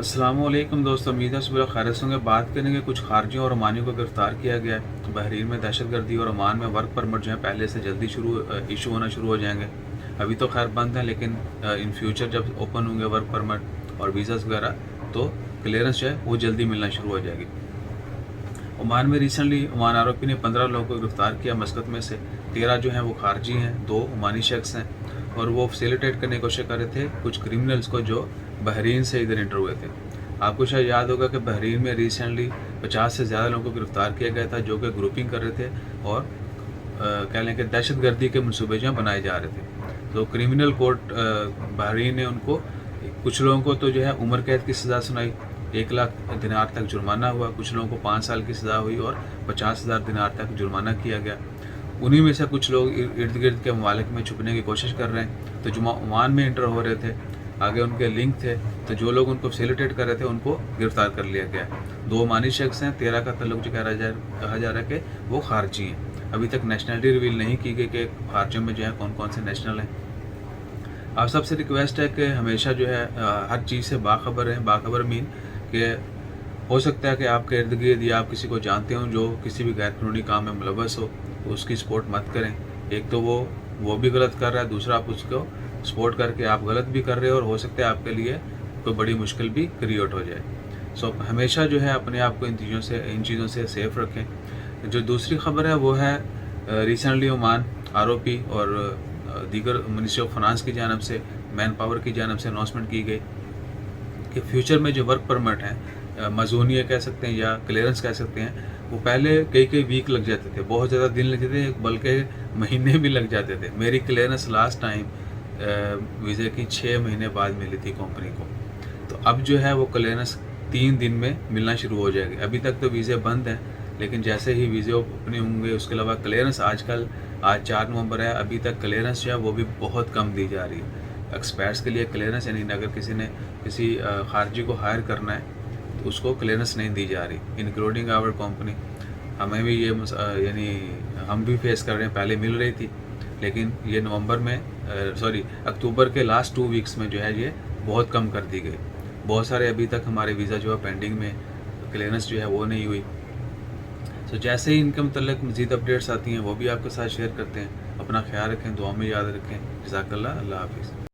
अस्सलामुअलैकुम दोस्तों, उम्मीद है सुबह खैरियत से होंगे। बात करेंगे कुछ खारजियों और ओमानियों को गिरफ्तार किया गया है। बहरीन में दहशतगर्दी और ओमान में वर्क परमिट जो है पहले से जल्दी इशू होना शुरू हो जाएंगे। अभी तो खैर बंद है, लेकिन इन फ्यूचर जब ओपन होंगे वर्क परमिट और वीज़ास वगैरह तो क्लियरेंस जो है वो जल्दी मिलना शुरू हो जाएगी। ओमान में रिसेंटली ओमान आरोपी ने 15 लोगों को गिरफ्तार किया। मस्कत में से 13 जो हैं वो खारजी हैं, 2 ओमानी शख्स हैं और वो फैसिलिटेट करने की कोशिश कर रहे थे कुछ क्रिमिनल्स को जो बहरीन से इधर इंटर हुए थे। आपको शायद याद होगा कि बहरीन में रिसेंटली 50 से ज़्यादा लोगों को गिरफ्तार किया गया था जो कि ग्रुपिंग कर रहे थे और कह लें कि दहशतगर्दी के मनसूबे जो बनाए जा रहे थे। तो क्रिमिनल कोर्ट बहरीन ने उनको कुछ लोगों को तो जो है उम्र कैद की सज़ा सुनाई, 1 लाख दिनार तक जुर्माना हुआ। कुछ लोगों को 5 साल की सज़ा हुई और 50,000 दिनार तक जुर्माना किया गया। उन्हीं में से कुछ लोग इर्द गिर्द के ममालिक में छुपने की कोशिश कर रहे हैं। तो जो ओमान में इंटर हो रहे थे, आगे उनके लिंक थे, तो जो लोग उनको फैसिलिटेट कर रहे थे उनको गिरफ्तार कर लिया गया। 2 ओमानी शख्स हैं, 13 का तल्लुक जो कहा जा रहा है कि वो खारजी हैं। अभी तक नेशनलिटी रिवील नहीं की गई कि खारजियों में जो है कौन कौन से नेशनल हैं। आप सबसे रिक्वेस्ट है कि हमेशा जो है हर चीज़ से बाखबर रहें। बाखबर मीन कि हो सकता है कि आपके इर्द गिर्द या आप किसी को जानते हो जो किसी भी गैर कानूनी काम में मुलव्वस हो, तो उसकी सपोर्ट मत करें। एक तो वो भी गलत कर रहा है, दूसरा आप उसको सपोर्ट करके आप गलत भी कर रहे हो और हो सकता है आपके लिए कोई बड़ी मुश्किल भी क्रिएट हो जाए। सो हमेशा जो है अपने आप को इन चीज़ों से सेफ रखें। जो दूसरी खबर है वो है रिसेंटली ओमान आरोपी और दीगर मिनिस्ट्री ऑफ फाइनेंस की जानब से, मैन पावर की जानब से अनाउंसमेंट की गई कि फ्यूचर में जो वर्क परमिट हैं, मजूनिया कह सकते हैं या क्लियरेंस कह सकते हैं, वो पहले कई वीक लग जाते थे, बहुत ज़्यादा दिन लग जाते थे, बल्कि महीने भी लग जाते थे। मेरी क्लियरेंस लास्ट टाइम वीज़े की 6 महीने बाद मिली थी कंपनी को। तो अब जो है वो क्लियरेंस 3 दिन में मिलना शुरू हो जाएगी। अभी तक तो वीज़े बंद हैं, लेकिन जैसे ही वीज़े ओपन होंगे उसके अलावा क्लियरेंस आज 4 नवंबर है, अभी तक क्लियरेंस जो है वो भी बहुत कम दी जा रही है। एक्सपर्ट्स के लिए क्लियरेंस यानी अगर किसी ने किसी खारजी को हायर करना है तो उसको क्लियरेंस नहीं दी जा रही, इंक्लूडिंग आवर कंपनी। हमें भी ये यानी हम भी फेस कर रहे हैं। पहले मिल रही थी, लेकिन ये अक्टूबर के लास्ट 2 वीक्स में जो है ये बहुत कम कर दी गई। बहुत सारे अभी तक हमारे वीज़ा जो है पेंडिंग में, क्लियरेंस जो है वो नहीं हुई। तो जैसे ही इनके मतलब मज़ीद अपडेट्स आती हैं वो भी आपके साथ शेयर करते हैं। अपना ख्याल रखें, दुआ में याद रखें। जज़ाकल्लाह, अल्लाह हाफ़िज़।